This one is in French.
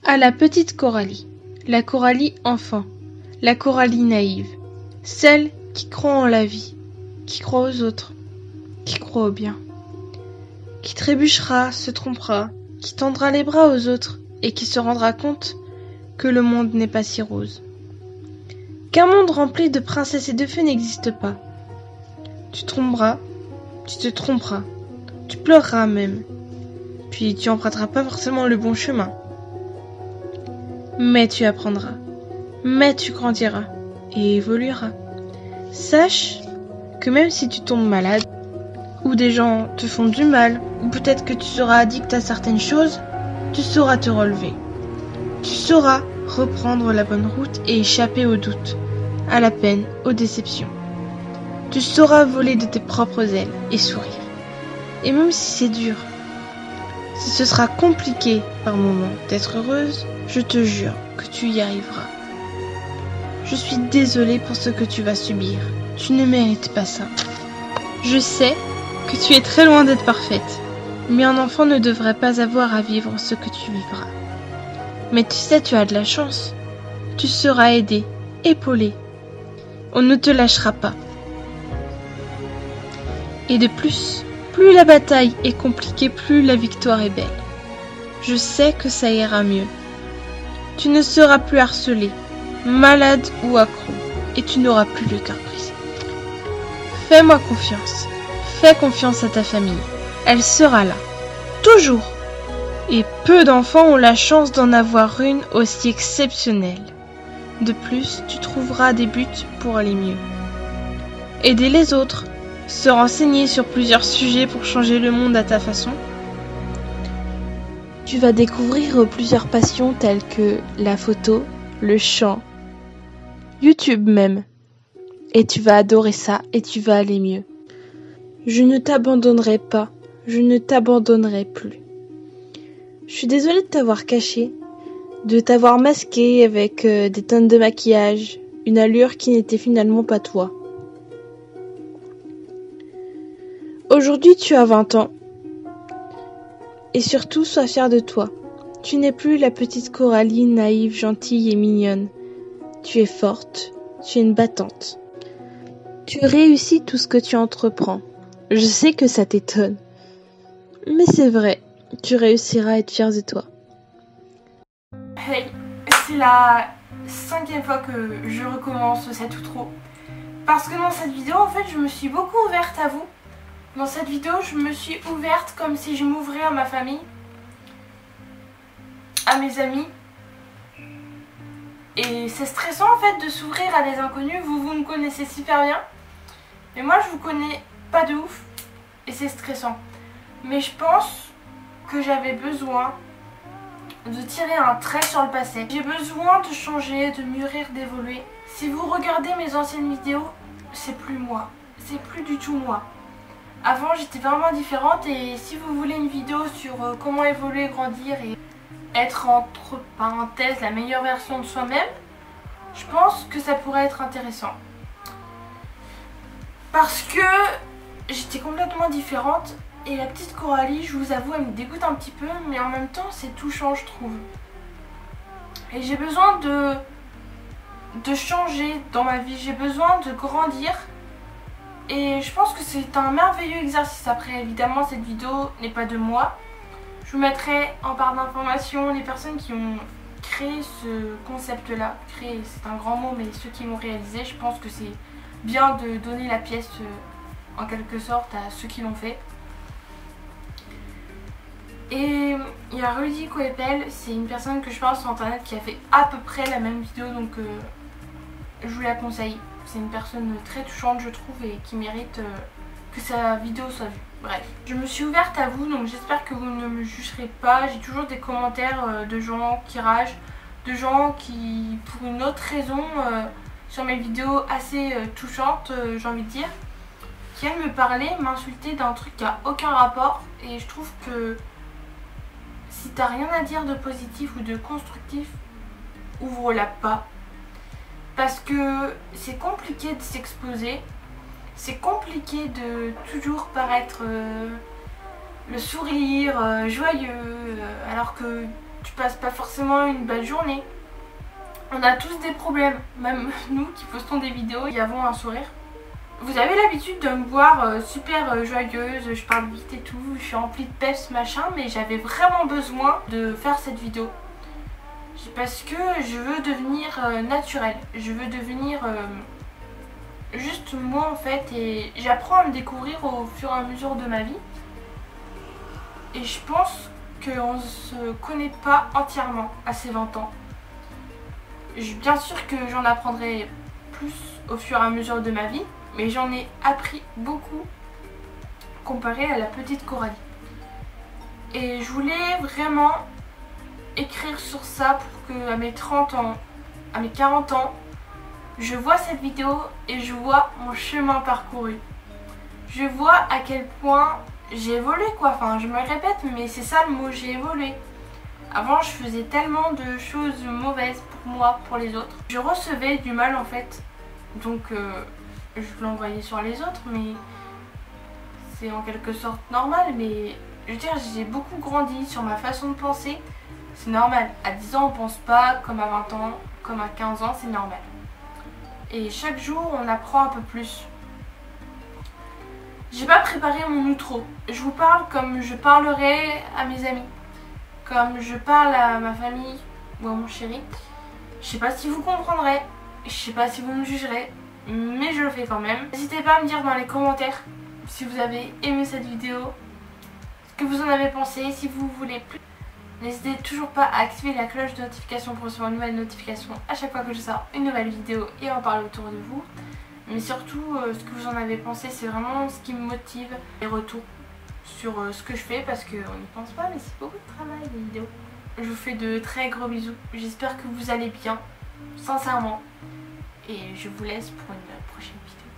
À la petite Coralie, la Coralie enfant, la Coralie naïve, celle qui croit en la vie, qui croit aux autres, qui croit au bien, qui trébuchera, se trompera, qui tendra les bras aux autres et qui se rendra compte que le monde n'est pas si rose. Qu'un monde rempli de princesses et de fées n'existe pas. Tu tomberas, tu te tromperas, tu pleureras même, puis tu emprunteras pas forcément le bon chemin. Mais tu apprendras, mais tu grandiras et évolueras. Sache que même si tu tombes malade, ou des gens te font du mal, ou peut-être que tu seras addict à certaines choses, tu sauras te relever. Tu sauras reprendre la bonne route et échapper aux doutes, à la peine, aux déceptions. Tu sauras voler de tes propres ailes et sourire. Et même si c'est dur, si ce sera compliqué par moments d'être heureuse, je te jure que tu y arriveras. Je suis désolée pour ce que tu vas subir. Tu ne mérites pas ça. Je sais que tu es très loin d'être parfaite, mais un enfant ne devrait pas avoir à vivre ce que tu vivras. Mais tu sais, tu as de la chance. Tu seras aidée, épaulée. On ne te lâchera pas. Et de plus la bataille est compliquée, plus la victoire est belle. Je sais que ça ira mieux. Tu ne seras plus harcelée, malade ou accro, et tu n'auras plus le cœur brisé. Fais-moi confiance. Fais confiance à ta famille. Elle sera là. Toujours. Et peu d'enfants ont la chance d'en avoir une aussi exceptionnelle. De plus, tu trouveras des buts pour aller mieux. Aider les autres. Se renseigner sur plusieurs sujets pour changer le monde à ta façon. Tu vas découvrir plusieurs passions telles que la photo, le chant, YouTube même. Et tu vas adorer ça et tu vas aller mieux. Je ne t'abandonnerai pas, je ne t'abandonnerai plus. Je suis désolée de t'avoir caché, de t'avoir masqué avec des tonnes de maquillage, une allure qui n'était finalement pas toi. Aujourd'hui, tu as 20 ans. Et surtout, sois fière de toi. Tu n'es plus la petite Coralie naïve, gentille et mignonne. Tu es forte, tu es une battante. Tu réussis tout ce que tu entreprends. Je sais que ça t'étonne. Mais c'est vrai, tu réussiras à être fière de toi. Hey, c'est la 5e fois que je recommence cette outro. Parce que dans cette vidéo, en fait, je me suis beaucoup ouverte à vous. Dans cette vidéo, je me suis ouverte comme si je m'ouvrais à ma famille, à mes amis. Et c'est stressant en fait de s'ouvrir à des inconnus. Vous me connaissez super bien. Mais moi, je vous connais pas de ouf. Et c'est stressant. Mais je pense que j'avais besoin de tirer un trait sur le passé. J'ai besoin de changer, de mûrir, d'évoluer. Si vous regardez mes anciennes vidéos, c'est plus moi. C'est plus du tout moi. Avant j'étais vraiment différente et si vous voulez une vidéo sur comment évoluer, grandir et être entre parenthèses la meilleure version de soi-même, je pense que ça pourrait être intéressant. Parce que j'étais complètement différente et la petite Coralie, je vous avoue, elle me dégoûte un petit peu, mais en même temps c'est touchant je trouve. Et j'ai besoin de changer dans ma vie, j'ai besoin de grandir. Et je pense que c'est un merveilleux exercice. Après, évidemment, cette vidéo n'est pas de moi. Je vous mettrai en barre d'informations les personnes qui ont créé ce concept-là. Créé, c'est un grand mot, mais ceux qui l'ont réalisé, je pense que c'est bien de donner la pièce en quelque sorte à ceux qui l'ont fait. Et il y a Rudy Coepel, c'est une personne que je parle sur internet qui a fait à peu près la même vidéo, donc je vous la conseille. C'est une personne très touchante je trouve et qui mérite que sa vidéo soit vue. Bref, je me suis ouverte à vous donc j'espère que vous ne me jugerez pas. J'ai toujours des commentaires de gens qui ragent, de gens qui pour une autre raison sur mes vidéos assez touchantes j'ai envie de dire, qui viennent me parler, m'insulter d'un truc qui n'a aucun rapport. Et je trouve que si t'as rien à dire de positif ou de constructif, ouvre-la pas. Parce que c'est compliqué de s'exposer, c'est compliqué de toujours paraître le sourire, joyeux, alors que tu passes pas forcément une belle journée. On a tous des problèmes, même nous qui postons des vidéos et avons un sourire. Vous avez l'habitude de me voir super joyeuse, je parle vite et tout, je suis remplie de peps machin, mais j'avais vraiment besoin de faire cette vidéo. Parce que je veux devenir naturelle, je veux devenir juste moi en fait, et j'apprends à me découvrir au fur et à mesure de ma vie. Et je pense qu'on ne se connaît pas entièrement à ses 20 ans. Bien sûr que j'en apprendrai plus au fur et à mesure de ma vie, mais j'en ai appris beaucoup comparé à la petite Coralie. Et je voulais vraiment écrire sur ça pour que à mes 30 ans, à mes 40 ans, je vois cette vidéo et je vois mon chemin parcouru. Je vois à quel point j'ai évolué quoi, enfin je me répète mais c'est ça le mot, j'ai évolué. Avant je faisais tellement de choses mauvaises pour moi, pour les autres. Je recevais du mal en fait, donc je l'envoyais sur les autres, mais c'est en quelque sorte normal. Mais je veux dire, j'ai beaucoup grandi sur ma façon de penser, c'est normal. À 10 ans on pense pas comme à 20 ans, comme à 15 ans, c'est normal. Et chaque jour on apprend un peu plus. J'ai pas préparé mon outro. Je vous parle comme je parlerai à mes amis, comme je parle à ma famille ou à mon chéri. Je sais pas si vous comprendrez, je sais pas si vous me jugerez, mais je le fais quand même. N'hésitez pas à me dire dans les commentaires si vous avez aimé cette vidéo, ce que vous en avez pensé, si vous voulez plus. N'hésitez toujours pas à activer la cloche de notification pour recevoir une nouvelle notification à chaque fois que je sors une nouvelle vidéo et en parler autour de vous. Mais surtout, ce que vous en avez pensé, c'est vraiment ce qui me motive, les retours sur ce que je fais, parce qu'on n'y pense pas, mais c'est beaucoup de travail les vidéos. Je vous fais de très gros bisous, j'espère que vous allez bien, sincèrement, et je vous laisse pour une prochaine vidéo.